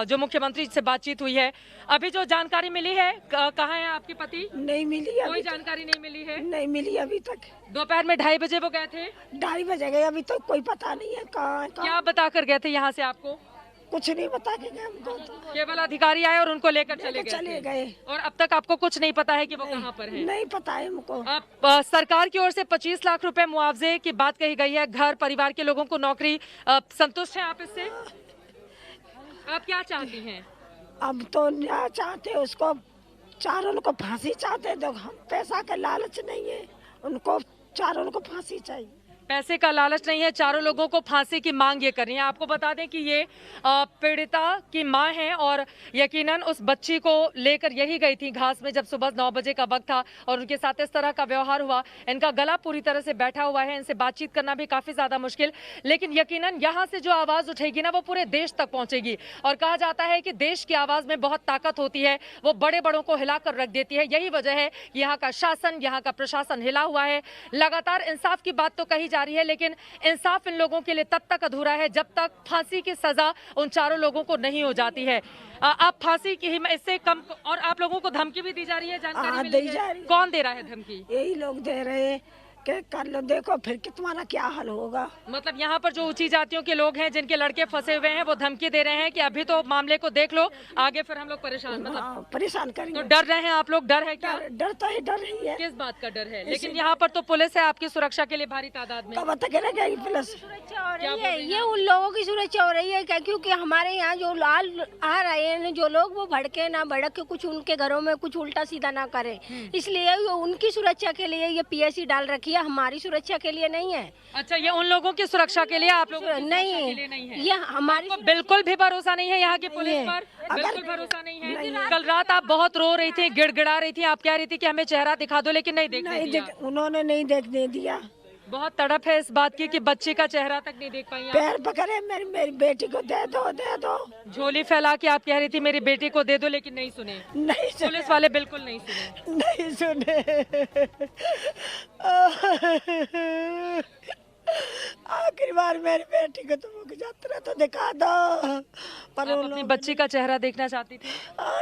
जो मुख्यमंत्री से बातचीत हुई है, अभी जो जानकारी मिली है, कहाँ है आपके पति? नहीं मिली, कोई जानकारी नहीं मिली है। नहीं मिली अभी तक। दोपहर में 2:30 बजे वो गए थे? 2:30 बजे गए, अभी तक कोई पता नहीं है कहाँ। क्या बता कर गए थे यहाँ से आपको? कुछ नहीं बता के गए हमको, केवल अधिकारी आए और उनको लेकर चले गए। और अब तक आपको कुछ नहीं पता है कि वो कहाँ पर है? नहीं पता है हमको। अब सरकार की ओर से 25 लाख रुपए मुआवजे की बात कही गई है, घर परिवार के लोगों को नौकरी, संतुष्ट हैं आप इससे? आप क्या चाहती हैं? अब तो क्या चाहते उसको, चारों को फांसी चाहते, तो हम पैसा का लालच नहीं है, उनको चारों को फांसी चाहिए। पैसे का लालच नहीं है, चारों लोगों को फांसी की मांग ये कर रही है। आपको बता दें कि ये पीड़िता की मां है और यकीनन उस बच्ची को लेकर यही गई थी घास में जब सुबह 9 बजे का वक्त था और उनके साथ इस तरह का व्यवहार हुआ। इनका गला पूरी तरह से बैठा हुआ है, इनसे बातचीत करना भी काफी ज्यादा मुश्किल, लेकिन यकीनन यहाँ से जो आवाज उठेगी ना वो पूरे देश तक पहुंचेगी। और कहा जाता है कि देश की आवाज में बहुत ताकत होती है, वो बड़े बड़ों को हिलाकर रख देती है। यही वजह है यहाँ का शासन, यहाँ का प्रशासन हिला हुआ है। लगातार इंसाफ की बात तो कही जा रही है, लेकिन इंसाफ इन लोगों के लिए तब तक अधूरा है जब तक फांसी की सजा उन चारों लोगों को नहीं हो जाती है। आप फांसी की इससे कम, और आप लोगों को धमकी भी दी जा रही है, जानकारी मिली है? कौन दे रहा है धमकी? यही लोग दे रहे हैं कि कर लो, देखो फिर कि तुम्हारा क्या हाल होगा। मतलब यहाँ पर जो ऊंची जातियों के लोग हैं जिनके लड़के फंसे हुए हैं वो धमकी दे रहे हैं कि अभी तो मामले को देख लो, आगे फिर हम लोग परेशान, मतलब परेशान करेंगे। तो डर रहे हैं आप लोग? डर है क्या? डर तो है, डर ही है। किस बात का डर है? लेकिन यहाँ पर तो पुलिस है आपकी सुरक्षा के लिए भारी तादाद में। कब तक रहेगी पुलिस? सुरक्षा हो रही है, ये उन लोगों की सुरक्षा हो रही है क्या? क्योंकि हमारे यहाँ जो लाल आ रहे हैं जो लोग, वो भड़के ना, भड़क के कुछ उनके घरों में कुछ उल्टा सीधा ना करे, इसलिए उनकी सुरक्षा के लिए ये पीएससी डाल रखी है, हमारी सुरक्षा के लिए नहीं है। अच्छा, ये उन लोगों की सुरक्षा के लिए, आप लोगों की नहीं सुरक्षा के लिए नहीं है? ये हमारी बिल्कुल भी भरोसा नहीं है यहाँ की पुलिस पर? बिल्कुल भरोसा नहीं है। कल रात आप बहुत रो रही थी, गिड़गिड़ा रही थी, आप कह रही थी कि हमें चेहरा दिखा दो, लेकिन नहीं देखने दिया। उन्होंने नहीं देखने दिया। बहुत तड़प है इस बात की कि बच्ची का चेहरा तक नहीं देख पाई। पैर पकड़े, मेरी बेटी को दे दो, दे दो। झोली फैला के आप कह रही थी मेरी बेटी को दे दो, लेकिन नहीं सुने। नहीं सुने। पुलिस वाले बिल्कुल नहीं सुने। नहीं सुने। आखिरी बार मेरी बेटी को तुम यात्रा तो दिखा दो। पर आप अपनी बच्ची का चेहरा देखना चाहती थी?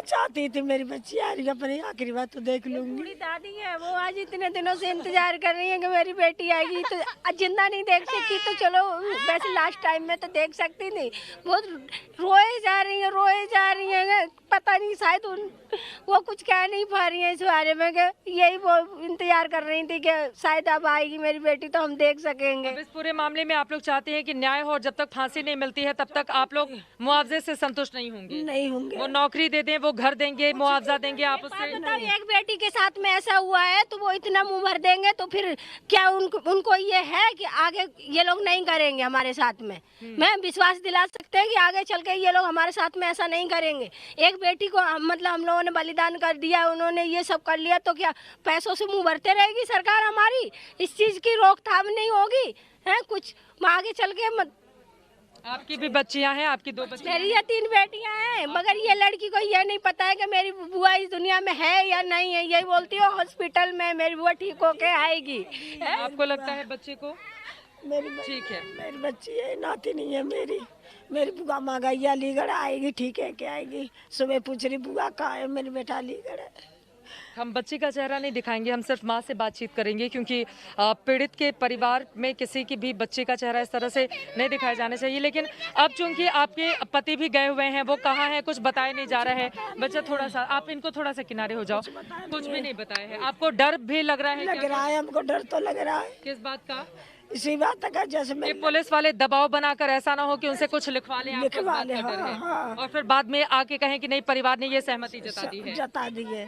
चाहती थी, मेरी बच्ची आ रही है, अपनी आखिरी बात तो देख लूंगी। बूढ़ी दादी है, वो आज इतने दिनों से इंतजार कर रही है कि मेरी बेटी आएगी, तो जिंदा नहीं देख सकती तो चलो वैसे लास्ट टाइम में तो देख सकती थी। बहुत रोए जा रही है, पता नहीं शायद वो कुछ कह नहीं पा रही है इस बारे में, कि यही वो इंतजार कर रही थी कि शायद अब आएगी मेरी बेटी तो हम देख सकेंगे। इस पूरे मामले में आप लोग चाहते हैं कि न्याय हो, और जब तक फांसी नहीं मिलती है तब तक आप लोग मुआवजे से संतुष्ट नहीं होंगे? नहीं होंगे। वो नौकरी दे दें, वो घर देंगे, मुआवजा देंगे, आप उससे? एक बेटी के साथ में ऐसा हुआ है तो वो इतना मुंह भर देंगे, तो फिर क्या उनको ये है कि आगे ये लोग नहीं करेंगे हमारे साथ में? मैं विश्वास दिला सकते हैं कि आगे चल के ये लोग हमारे साथ में ऐसा नहीं करेंगे। एक बेटी को मतलब हम लोगों ने बलिदान कर दिया, उन्होंने ये सब कर लिया, तो क्या पैसों से मुंह भरते रहेगी सरकार हमारी? इस चीज की रोकथाम नहीं होगी है कुछ आगे चल के? आपकी भी बच्चियां हैं? आपकी 2 बच्चियां? मेरी ये 3 बेटियां हैं, मगर ये लड़की को ये नहीं पता है कि मेरी बुआ इस दुनिया में है या नहीं है। यही बोलती है हॉस्पिटल में मेरी बुआ ठीक होके आएगी। आपको लगता है बच्चे को ठीक है? मेरी बच्ची है, नाती नहीं है मेरी बुआ माँ गई अलीगढ़, आएगी ठीक है क्या आएगी? सुबह पूछ रही बुआ कहाँ है, मेरी बेटा अलीगढ़ है। हम बच्ची का चेहरा नहीं दिखाएंगे, हम सिर्फ माँ से बातचीत करेंगे, क्योंकि पीड़ित के परिवार में किसी की भी बच्चे का चेहरा इस तरह से नहीं दिखाया जाना चाहिए। लेकिन अब चूंकि आपके पति भी गए हुए हैं, वो कहाँ हैं कुछ बताया नहीं जा रहा है। बच्चा थोड़ा सा, आप इनको थोड़ा सा किनारे हो जाओ। कुछ भी नहीं बताया है। आपको डर भी लग रहा है? लग रहा है, हमको डर तो लग रहा है। किस बात का? इसी बात का, जैसे ये पुलिस वाले दबाव बनाकर ऐसा ना हो कि उनसे कुछ लिखवा लें, आपको इस बात का डर है? और फिर बाद में आके कहें कि नहीं परिवार ने ये सहमति जता दी है।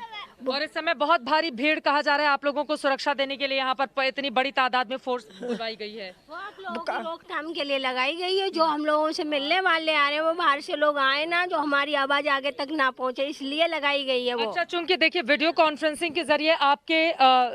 और इस समय बहुत भारी भीड़, कहा जा रहा है आप लोगों को सुरक्षा देने के लिए यहाँ पर इतनी बड़ी तादाद में फोर्स बुलवाई गई है। वो आप लोगों की रोकथाम के लिए लगाई गई है। जो हम लोगों से मिलने वाले आ रहे हैं वो बाहर से लोग आए ना, जो हमारी आवाज आगे तक ना पहुँचे, इसलिए लगाई गई है वो। अच्छा, चूंकि देखिए वीडियो कॉन्फ्रेंसिंग के जरिए आपके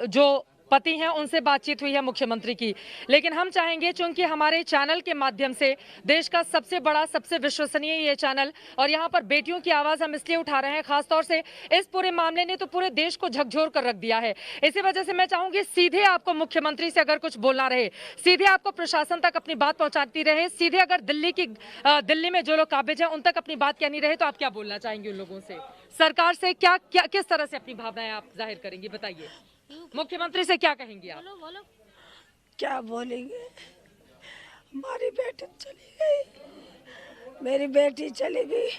जो पति हैं उनसे बातचीत हुई है मुख्यमंत्री की, लेकिन हम चाहेंगे चूंकि हमारे चैनल के माध्यम से देश का सबसे बड़ा, सबसे विश्वसनीय ये चैनल, और यहाँ पर बेटियों की आवाज हम इसलिए उठा रहे हैं, खासतौर से इस पूरे मामले ने तो पूरे देश को झकझोर कर रख दिया है। इसी वजह से मैं चाहूंगी सीधे आपको मुख्यमंत्री से अगर कुछ बोलना रहे, सीधे आपको प्रशासन तक अपनी बात पहुंचाती रहे, सीधे अगर दिल्ली में जो लोग काबिज है उन तक अपनी बात कहनी रहे, तो आप क्या बोलना चाहेंगे उन लोगों से? सरकार से क्या किस तरह से अपनी भावनाएं आप जाहिर करेंगी, बताइए। मुख्यमंत्री से क्या कहेंगी आप? बोलो। क्या बोलेंगे? हमारी बेटी चली गई, मेरी बेटी चली गई,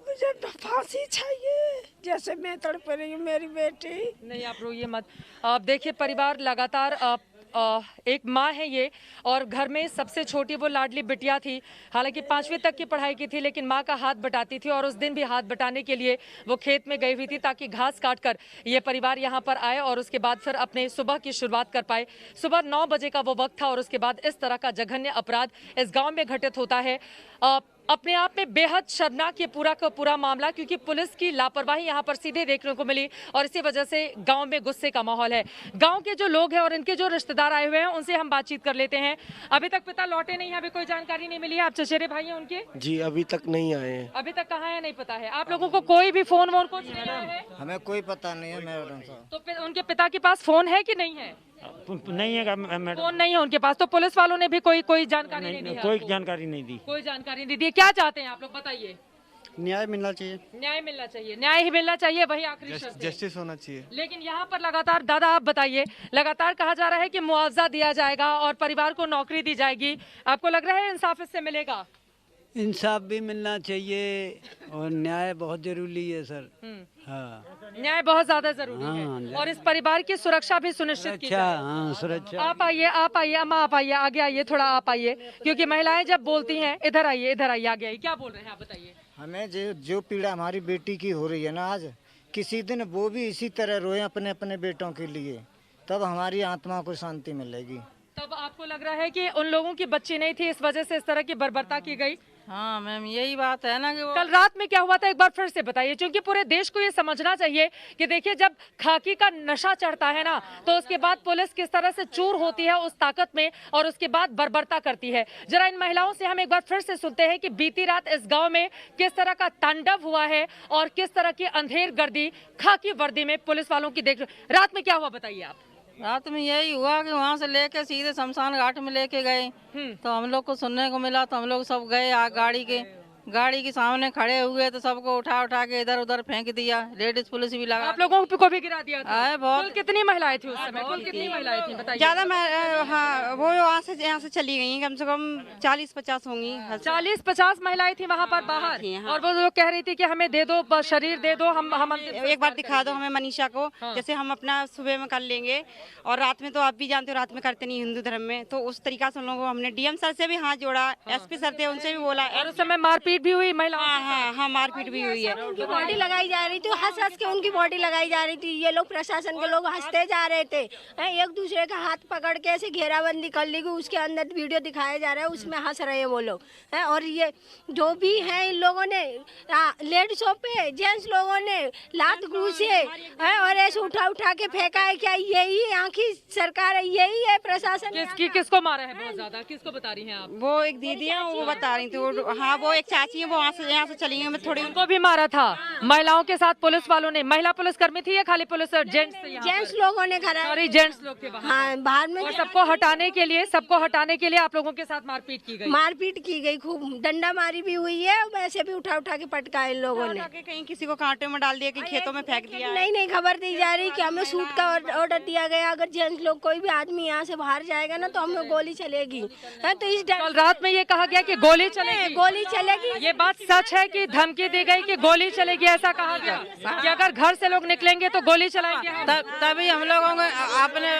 मुझे फांसी चाहिए, जैसे मैं तड़प रही हूँ मेरी बेटी। नहीं, आप रोइए मत। आप देखिए परिवार लगातार एक माँ है ये, और घर में सबसे छोटी वो लाडली बिटिया थी। हालांकि 5वीं तक की पढ़ाई की थी, लेकिन माँ का हाथ बटाती थी और उस दिन भी हाथ बटाने के लिए वो खेत में गई हुई थी ताकि घास काट कर ये परिवार यहाँ पर आए और उसके बाद फिर अपने सुबह की शुरुआत कर पाए। सुबह 9 बजे का वो वक्त था और उसके बाद इस तरह का जघन्य अपराध इस गाँव में घटित होता है। अपने आप में बेहद शर्मनाक ये पूरा का पूरा मामला, क्योंकि पुलिस की लापरवाही यहाँ पर सीधे देखने को मिली और इसी वजह से गांव में गुस्से का माहौल है। गांव के जो लोग हैं और इनके जो रिश्तेदार आए हुए हैं उनसे हम बातचीत कर लेते हैं। अभी तक पिता लौटे नहीं हैं, अभी कोई जानकारी नहीं मिली है। आप चचेरे भाई हैं उनके? जी अभी तक नहीं आए हैं। अभी तक कहाँ है नहीं पता है। आप लोगों को कोई भी फोन वोन कुछ नहीं आया है? हमें कोई पता नहीं है मैडम साहब। तो उनके पिता के पास फोन है कि नहीं है? नहीं है मैडम, फोन नहीं है उनके पास। तो पुलिस वालों ने भी कोई जानकारी नहीं दी? कोई जानकारी नहीं दी। कोई जानकारी नहीं दी। क्या चाहते हैं आप लोग, बताइए? न्याय मिलना चाहिए। न्याय मिलना चाहिए, न्याय ही मिलना चाहिए, वही आखिरी शर्त है। जस्टिस होना चाहिए। लेकिन यहाँ पर लगातार, दादा आप बताइए, लगातार कहा जा रहा है कि मुआवजा दिया जाएगा और परिवार को नौकरी दी जाएगी। आपको लग रहा है इंसाफ इससे मिलेगा? इंसाफ भी मिलना चाहिए और न्याय बहुत जरूरी है सर। हाँ, न्याय बहुत ज्यादा जरूरी है और इस परिवार की सुरक्षा भी सुनिश्चित की जाए। हाँ, सुरक्षा। आप आइए अम्मा, आप आइए, आगे आइए, थोड़ा आप आइए, क्योंकि महिलाएं जब बोलती हैं, इधर आइए आगे आइए। क्या बोल रहे हैं आप, बताइए? हमें जो पीड़ा हमारी बेटी की हो रही है ना, आज किसी दिन वो भी इसी तरह रोए अपने अपने बेटों के लिए, तब हमारी आत्मा को शांति मिलेगी। तब आपको लग रहा है कि उन लोगों की बच्ची नहीं थी, इस वजह से इस तरह की बर्बरता की गई? हाँ मैम, यही बात है ना कि वो कल रात में क्या हुआ था एक बार फिर से बताइए, क्योंकि पूरे देश को ये समझना चाहिए कि देखिए जब खाकी का नशा चढ़ता है ना, तो उसके बाद पुलिस किस तरह से चूर होती है उस ताकत में और उसके बाद बर्बरता करती है। जरा इन महिलाओं से हम एक बार फिर से सुनते हैं कि बीती रात इस गांव में किस तरह का तांडव हुआ है और किस तरह की अंधेर गर्दी खाकी वर्दी में पुलिस वालों की देख। रात में क्या हुआ बताइए आप? रात में यही हुआ कि वहाँ से लेके सीधे शमशान घाट में लेके गए, तो हम लोग को सुनने को मिला, तो हम लोग सब गए गाड़ी के सामने खड़े हुए, तो सबको उठा के इधर उधर फेंक दिया। लेडीज पुलिस भी लगा, आप लोगों को भी गिरा दिया था? बहुत। कुल कितनी महिलाएं थी उस समय? कुल कितनी महिलाएं थी बताइए? ज्यादा हाँ, वो यहाँ से चली गई, कम से कम 40-50 होंगी। 40-50 महिलाएं थी वहाँ पर बाहर, और वो जो कह रही थी कि हमें दे दो, शरीर दे दो, हम एक बार दिखा दो हमें मनीषा को। जैसे हम अपना सुबह में कर लेंगे और रात में तो आप भी जानते हो रात में करते नहीं हिंदू धर्म में, तो उस तरीका से उन लोगों को हमने डीएम सर से भी हाथ जोड़ा, एसपी सर थे उनसे भी बोला, और उस समय मारपीट भी हुई महिला? हाँ, मारपीट भी हुई है। उनकी बॉडी लगाई जा रही थी, हंस के उनकी बॉडी लगाई जा रही थी। ये लोग प्रशासन के लोग हंसते जा रहे थे, एक दूसरे का हाथ पकड़ के ऐसे घेराबंदी कर ली, उसके अंदर वीडियो दिखाया जा रहा है, उसमें हंस रहे हैं वो लोग। और ये जो भी है, इन लोगों ने लेडीजों पे, जेंट्स लोगों ने लात घूसे और ऐसे उठा के फेंका है। क्या यही आखिर सरकार है, यही है प्रशासन? किसको मारा है बहुत ज्यादा, किसको बता रही हैं आप? वो एक दीदी है, वो बता रही थी। हाँ, वो एक चाची है, वो यहाँ से चली गई। मैं थोड़ी उनको भी मारा था महिलाओं के साथ पुलिस वालों ने। महिला पुलिसकर्मी थी या खाली पुलिस? जेंट्स लोगों ने करा। सॉरी, जेंट्स लोग थे बाहर। हाँ, बाहर में। और सबको हटाने के लिए आप लोगों के साथ मारपीट की गई? खूब डंडा मारी भी हुई है, वैसे भी उठा के पटकाए इन लोगों ने। कहीं किसी को कांटे में डाल दिया, कहीं खेतों में फेंक दिया। नहीं, खबर दी जा रही कि हमें शूट का ऑर्डर दिया गया, अगर जेंट्स लोग कोई भी आदमी यहाँ से बाहर जाएगा ना तो हमें गोली चलेगी। तो इस कल रात में ये कहा गया कि गोली चलेगी। ये बात सच है कि धमकी दी गई कि गोली चलेगी? ऐसा कहा गया कि अगर घर से लोग निकलेंगे तो गोली चलाएंगे। तभी हम लोगों को आपने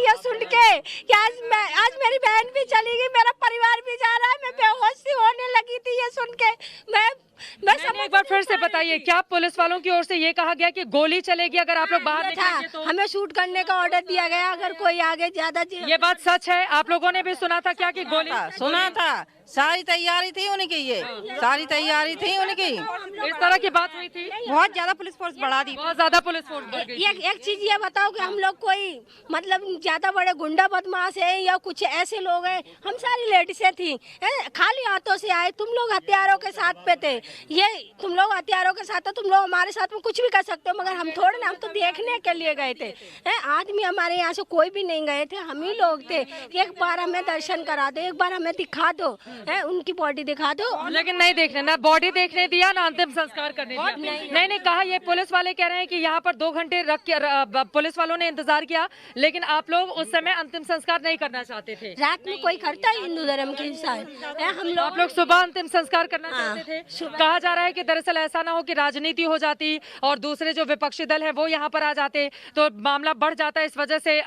ये सुन के कि आज मेरी बहन भी चली गई, मेरा परिवार भी जा रहा है, मैं बेहोश सी होने लगी थी ये सुन के। मैं एक बार फिर से बताइए, क्या पुलिस वालों की ओर से ये कहा गया कि गोली चलेगी अगर आप लोग बाहर निकलेंगे तो? हमें शूट करने का ऑर्डर दिया गया, अगर कोई आगे ज्यादा। ये बात सच है? आप लोगों ने भी सुना था क्या कि गोली? सुना था, सारी तैयारी थी उनकी, सारी तैयारी थी उनकी। इस तरह की बात हुई थी? बहुत ज्यादा पुलिस फोर्स बढ़ा दी, बहुत ज्यादा पुलिस फोर्स बढ़ गई। एक चीज ये बताओ कि हम लोग कोई मतलब ज्यादा बड़े गुंडा बदमाश है या कुछ ऐसे लोग हैं? हम सारी लेडीसें थी, खाली हाथों से आए। तुम लोग हथियारों के साथ पे थे, तुम लोग हथियारों के साथ, तुम लोग हमारे साथ में कुछ भी कर सकते हो, मगर हम थोड़े ना, हम तो देखने के लिए गए थे। आदमी हमारे यहाँ से कोई भी नहीं गए थे, हम ही लोग थे। एक बार हमें दर्शन करा दो, एक बार हमें दिखा दो। है, उनकी बॉडी दिखा दो। लेकिन नहीं देखने, ना बॉडी देखने दिया ना अंतिम संस्कार करने दिया। नहीं कहा, ये पुलिस वाले कह रहे हैं कि यहाँ पर 2 घंटे रख के पुलिस वालों ने इंतजार किया, लेकिन आप लोग उस समय अंतिम संस्कार नहीं करना चाहते थे। रात में कोई करता है हिंदू धर्म के हिसाब, आप लोग सुबह अंतिम संस्कार करना चाहते थे। कहा जा रहा है कि दरअसल ऐसा ना हो कि राजनीति हो जाती और दूसरे जो विपक्षी दल है वो यहाँ पर आ जाते तो मामला बढ़ जाता, इस वजह से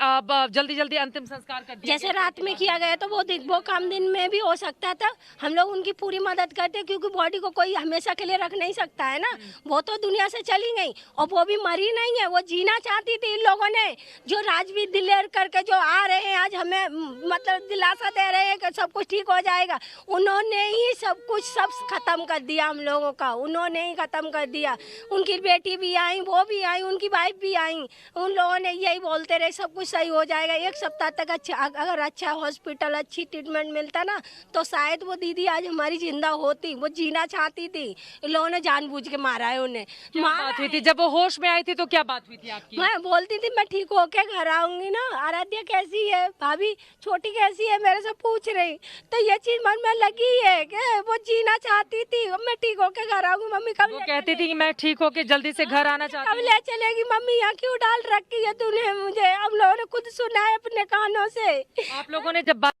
जल्दी जल्दी अंतिम संस्कार कर दिया। जैसे रात में किया गया तो वो काम दिन में भी हो सकता था। हम लोग उनकी पूरी मदद करते, क्योंकि बॉडी को कोई हमेशा के लिए रख नहीं सकता है ना। वो तो दुनिया से चली गई और वो भी मरी नहीं है, वो जीना चाहती थी। इन लोगों ने जो राजवीर दिलेर करके जो आ रहे हैं आज हमें मतलब दिलासा दे रहे हैं कि सब कुछ ठीक हो जाएगा, उन्होंने ही सब कुछ सब खत्म कर दिया हम लोगों का। उन्होंने ही खत्म कर दिया। उनकी बेटी भी आई, वो भी आई, उनकी वाइफ भी आई। उन लोगों ने यही बोलते रहे सब कुछ सही हो जाएगा। 1 सप्ताह तक अगर अच्छा हॉस्पिटल अच्छी ट्रीटमेंट मिलता ना तो शायद वो दीदी आज हमारी जिंदा होती। वो जीना चाहती थी, इन लोगों ने जानबूझ के मारा है उन्हें। बात हुई थी जब वो होश में आई थी तो क्या बात हुई थी आपकी? मैं बोलती थी मैं ठीक होके घर आऊंगी ना। आराध्या कैसी है, भाभी छोटी कैसी है, मेरे से पूछ रही। तो ये चीज मन में लगी है कि वो जीना चाहती थी। मैं ठीक होके घर आऊंगी। मम्मी कब वो कहती थी कि मैं ठीक होके जल्दी से घर आना चाहती हूँ। कब ले चलेगी मम्मी, यहाँ क्यों डाल रखी है तूने मुझे? हम लोगों ने खुद सुना है अपने कानों से। आप लोगों ने जब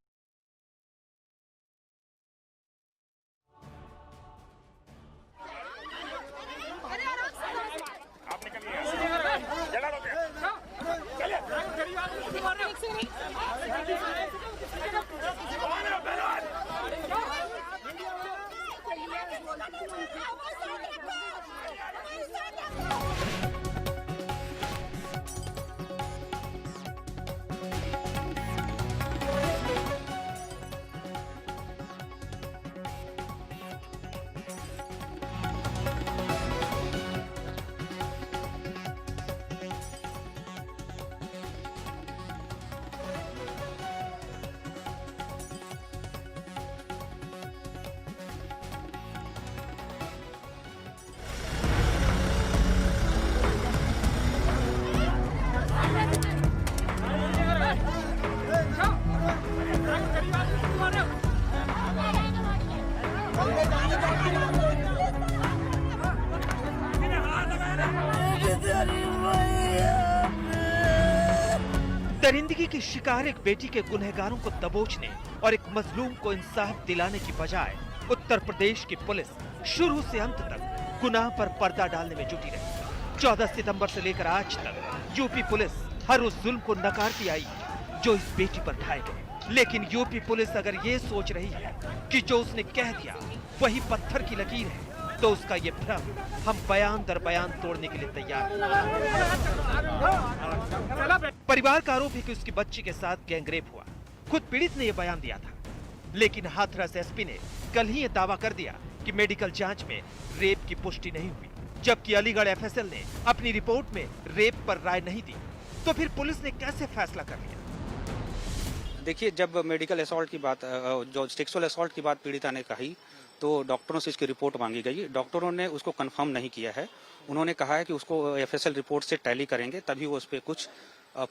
दरिंदगी की शिकार एक बेटी के गुनहगारों को दबोचने और एक मजलूम को इंसाफ दिलाने की बजाय उत्तर प्रदेश की पुलिस शुरू से अंत तक गुनाह पर पर्दा डालने में जुटी रही। 14 सितंबर से लेकर आज तक यूपी पुलिस हर उस जुल्म को नकारती आई जो इस बेटी पर ढाए गए। लेकिन यूपी पुलिस अगर ये सोच रही है कि जो उसने कह दिया वही पत्थर की लकीर है तो उसका ये भ्रम हम बयान दर बयान तोड़ने के लिए तैयार हैं। परिवार का आरोप है कि उसकी बच्ची के साथ गैंगरेप हुआ। खुद पीड़ित ने यह बयान दिया था, लेकिन हाथरस एसपी ने कल ही यह दावा कर दिया कि मेडिकल जांच में रेप की पुष्टि नहीं हुई, जबकि अलीगढ़ एफएसएल ने अपनी रिपोर्ट में रेप पर राय नहीं दी। तो फिर पुलिस ने कैसे फैसला कर लिया? देखिए, जब मेडिकल असॉल्ट की बात, जो सेक्सुअल असॉल्ट की बात पीड़िता ने कही तो डॉक्टरों से इसकी रिपोर्ट मांगी गई। डॉक्टरों ने उसको कंफर्म नहीं किया है। उन्होंने कहा है कि उसको एफएसएल रिपोर्ट से टैली करेंगे तभी वो उस पर कुछ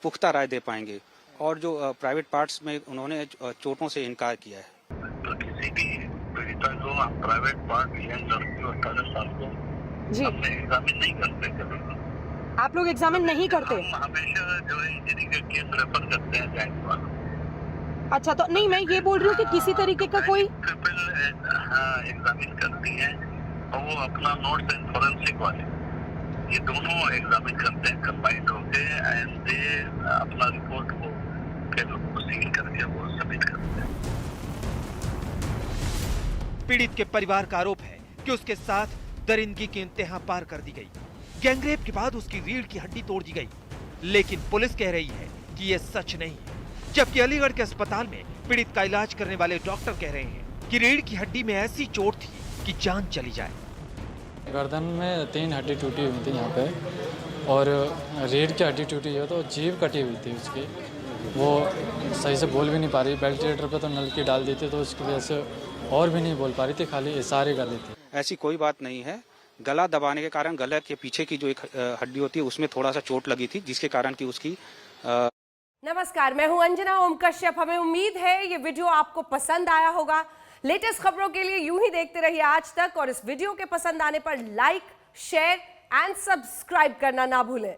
पुख्ता राय दे पाएंगे। और जो प्राइवेट पार्ट्स में उन्होंने चोटों से इनकार किया है। तो किसी भी पीड़िता को हम प्राइवेट पार्ट लिएंगे, लड़की 18 साल को हमने एग्जामिन नहीं करते कभी। आप लोग एग्जामिन नहीं करते? हम हमेशा जो है इंजरी का केस रेफर करते हैं बैंक वालों। अच्छा, तो नहीं, मैं ये बोल रही हूँ कि किसी तरीके का कोई एग्जामिन करती है और वो अपना नोट्स एंड फॉरेंसिक वाले ये दोनों एग्जामिन करते हैं कंबाइंड होके एंड दे अपना रिपोर्ट को फिर सील करके वो सबमिट करते हैं। पीड़ित के परिवार का आरोप है कि उसके साथ दरिंदगी की इंतहा पार कर दी गई। गैंगरेप के बाद उसकी रीढ़ की हड्डी तोड़ दी गई, लेकिन पुलिस कह रही है कि ये सच नहीं है। जबकि अलीगढ़ के अस्पताल में पीड़ित का इलाज करने वाले डॉक्टर कह रहे हैं कि रीढ़ की हड्डी में ऐसी चोट थी कि जान चली जाए। गर्दन में 3 हड्डी टूटी हुई थी यहाँ पे, और रीढ़ की हड्डी टूटी है तो जीभ कटी हुई थी उसकी। वो सही से बोल भी नहीं पा रही। वेंटिलेटर पे तो नलकी डाल दी थी तो उसकी वजह से और भी नहीं बोल पा रही थी, खाली इशारे कर देती। ऐसी कोई बात नहीं है। गला दबाने के कारण गले के पीछे की जो एक हड्डी होती है उसमें थोड़ा सा चोट लगी थी, जिसके कारण की उसकी नमस्कार, मैं हूं अंजना ओम कश्यप। हमें उम्मीद है ये वीडियो आपको पसंद आया होगा। लेटेस्ट खबरों के लिए यूं ही देखते रहिए आज तक और इस वीडियो के पसंद आने पर लाइक, शेयर एंड सब्सक्राइब करना ना भूलें।